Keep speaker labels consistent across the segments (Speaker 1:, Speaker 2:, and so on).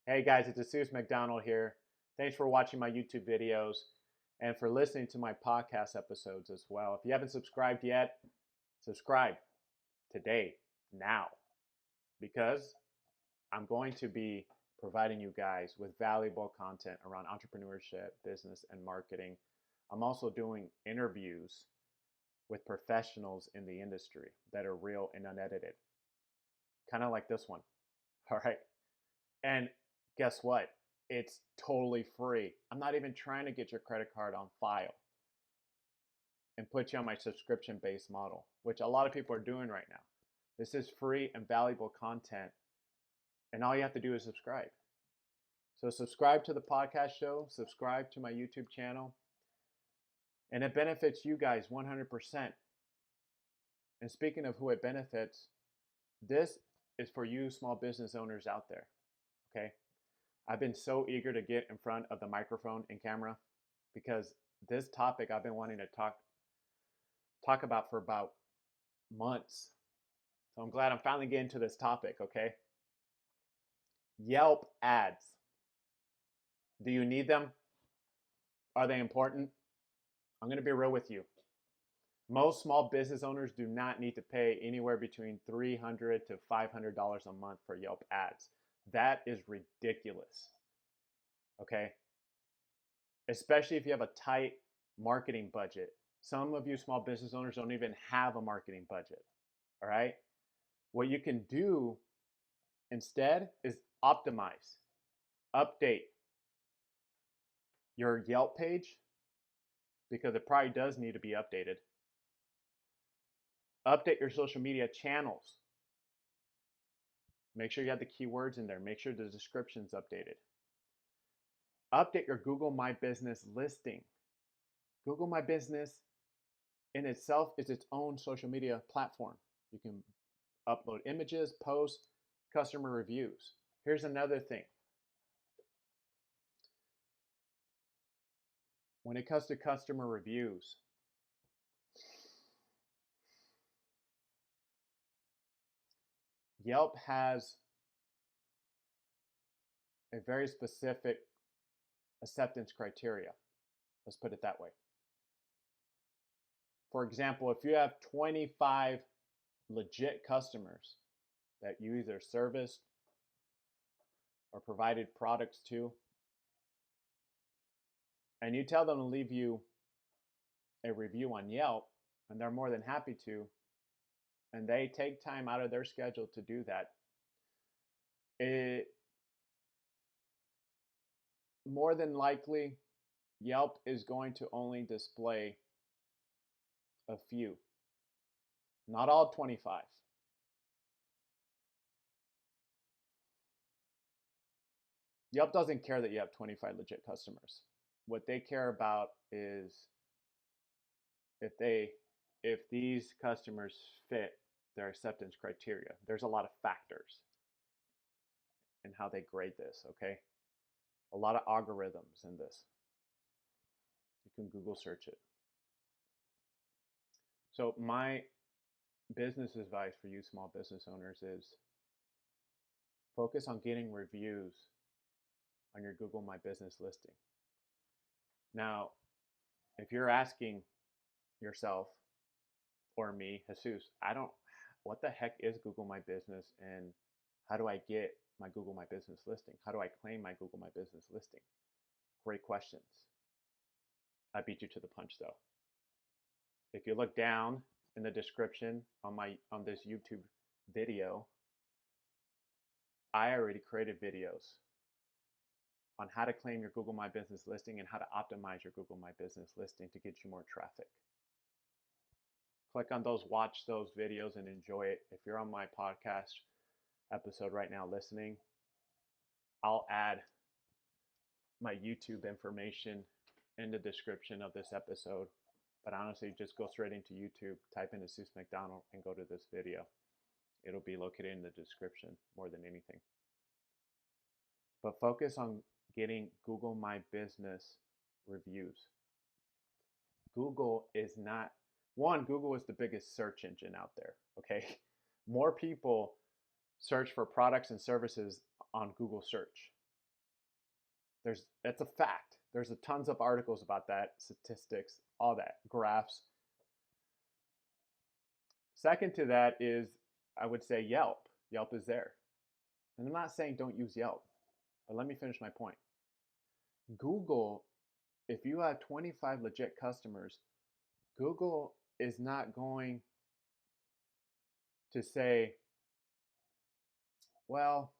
Speaker 1: Hey guys, it's Jesus McDonald here. Thanks for watching my YouTube videos and for listening to my podcast episodes as well. If you haven't subscribed yet, subscribe today, now, because I'm going to be providing you guys with valuable content around entrepreneurship, business, and marketing. I'm also doing interviews with professionals in the industry that are real and unedited, kind of like this one. All right. And guess what? It's totally free. I'm not even trying to get your credit card on file and put you on my subscription based model, which a lot of people are doing right now. This is free and valuable content, and all you have to do is subscribe. So, subscribe to the podcast show, subscribe to my YouTube channel, and it benefits you guys 100%. And speaking of who it benefits, this is for you small business owners out there. Okay. I've been so eager to get in front of the microphone and camera because this topic I've been wanting to talk about for about months. So I'm glad I'm finally getting to this topic, okay? Yelp ads. Do you need them? Are they important? I'm going to be real with you. Most small business owners do not need to pay anywhere between $300 to $500 a month for Yelp ads. That is ridiculous, okay? Especially if you have a tight marketing budget. Some of you small business owners don't even have a marketing budget, all right? What you can do instead is optimize, update your Yelp page because it probably does need to be updated. Update your social media channels. Make sure you have the keywords in there. Make sure the description's updated. Update your Google My Business listing. Google My Business in itself is its own social media platform. You can upload images, posts, customer reviews. Here's another thing. When it comes to customer reviews, Yelp has a very specific acceptance criteria. Let's put it that way. For example, if you have 25 legit customers that you either serviced or provided products to, and you tell them to leave you a review on Yelp, and they're more than happy to, and they take time out of their schedule to do that, it more than likely Yelp is going to only display a few, not all 25. Yelp doesn't care that you have 25 legit customers. What they care about is if these customers fit their acceptance criteria. There's a lot of factors in how they grade this, okay? A lot of algorithms in this. You can Google search it. So my business advice for you small business owners is focus on getting reviews on your Google My Business listing. Now, if you're asking yourself or me, Jesus, what the heck is Google My Business and how do I get my Google My Business listing? How do I claim my Google My Business listing? Great questions. I beat you to the punch though. If you look down in the description on this YouTube video, I already created videos on how to claim your Google My Business listing and how to optimize your Google My Business listing to get you more traffic. Click on those, watch those videos, and enjoy it. If you're on my podcast episode right now listening, I'll add my YouTube information in the description of this episode. But honestly, just go straight into YouTube, type in Jesus McDonald, and go to this video. It'll be located in the description more than anything. But focus on getting Google My Business reviews. Google is the biggest search engine out there, okay? More people search for products and services on Google search. That's a fact. There's tons of articles about that, statistics, all that, graphs. Second to that is, I would say Yelp. Yelp is there. And I'm not saying don't use Yelp, but let me finish my point. Google, if you have 25 legit customers, Google is not going to say, well,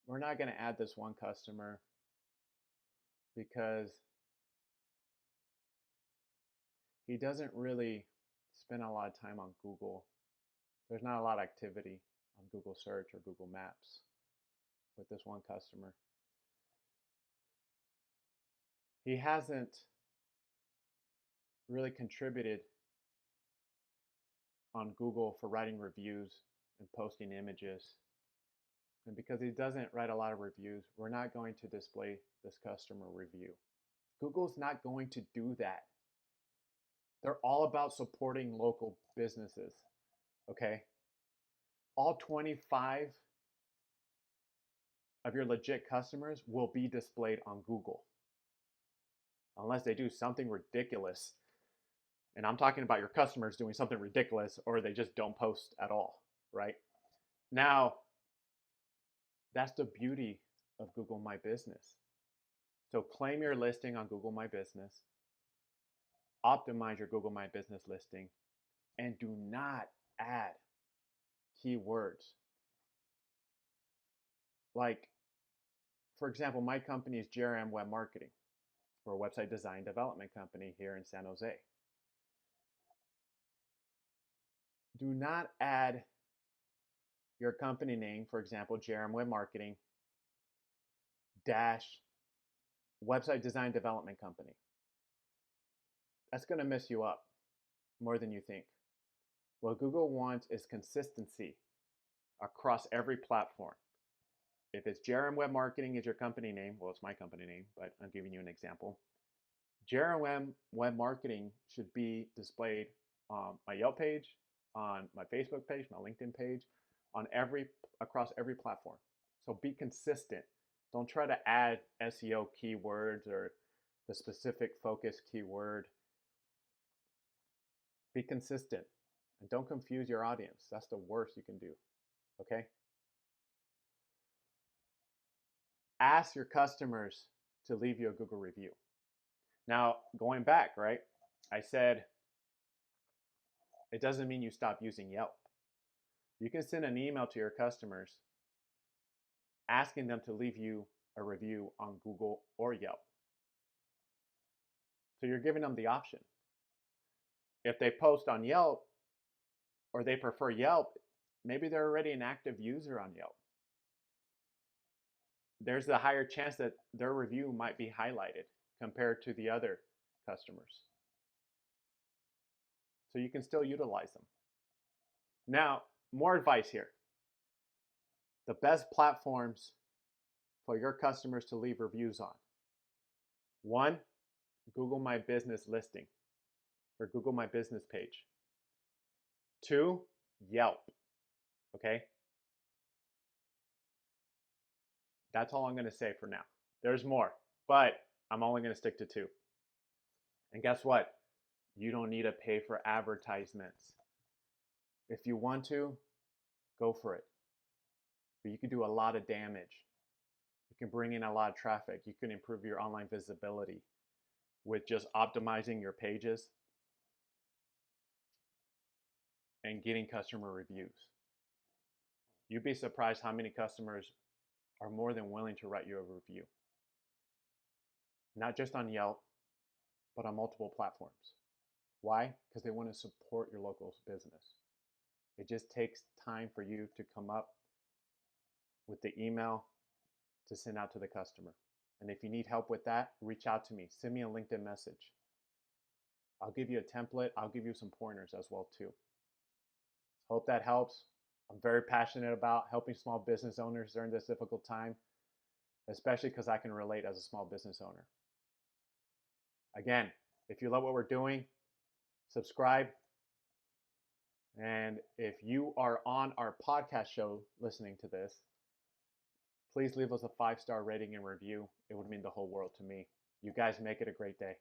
Speaker 1: we're not going to add this one customer because he doesn't really spend a lot of time on Google. There's not a lot of activity on Google search or Google Maps with this one customer. He hasn't really contributed on Google for writing reviews and posting images. And because he doesn't write a lot of reviews, we're not going to display this customer review. Google's not going to do that. They're all about supporting local businesses, okay? All 25 of your legit customers will be displayed on Google, unless they do something ridiculous. And I'm talking about your customers doing something ridiculous, or they just don't post at all, right? Now, that's the beauty of Google My Business. So claim your listing on Google My Business, optimize your Google My Business listing, and do not add keywords. Like, for example, my company is JRM Web Marketing. We're a website design development company here in San Jose. Do not add your company name, for example, JRM Web Marketing dash website design development company. That's going to mess you up more than you think. What Google wants is consistency across every platform. If it's JRM Web Marketing is your company name, well, it's my company name, but I'm giving you an example. JRM Web Marketing should be displayed on my Yelp page, on my Facebook page, my LinkedIn page, across every platform. So be consistent. Don't try to add SEO keywords or the specific focus keyword. Be consistent and don't confuse your audience. That's the worst you can do, okay? Ask your customers to leave you a Google review. Now, going back, right? I said it doesn't mean you stop using Yelp. You can send an email to your customers asking them to leave you a review on Google or Yelp. So you're giving them the option. If they post on Yelp or they prefer Yelp, maybe they're already an active user on Yelp. There's a higher chance that their review might be highlighted compared to the other customers. So you can still utilize them. Now, more advice here. The best platforms for your customers to leave reviews on. 1, Google My Business listing or Google My Business page. 2, Yelp. Okay? That's all I'm going to say for now. There's more, but I'm only going to stick to 2. And guess what? You don't need to pay for advertisements. If you want to, go for it. But you can do a lot of damage. You can bring in a lot of traffic. You can improve your online visibility with just optimizing your pages and getting customer reviews. You'd be surprised how many customers are more than willing to write you a review. Not just on Yelp, but on multiple platforms. Why? Because they want to support your local business. It just takes time for you to come up with the email to send out to the customer. And if you need help with that, reach out to me. Send me a LinkedIn message. I'll give you a template. I'll give you some pointers as well too. Hope that helps. I'm very passionate about helping small business owners during this difficult time, especially because I can relate as a small business owner. Again, if you love what we're doing, subscribe. And if you are on our podcast show listening to this, please leave us a 5-star rating and review. It would mean the whole world to me. You guys make it a great day.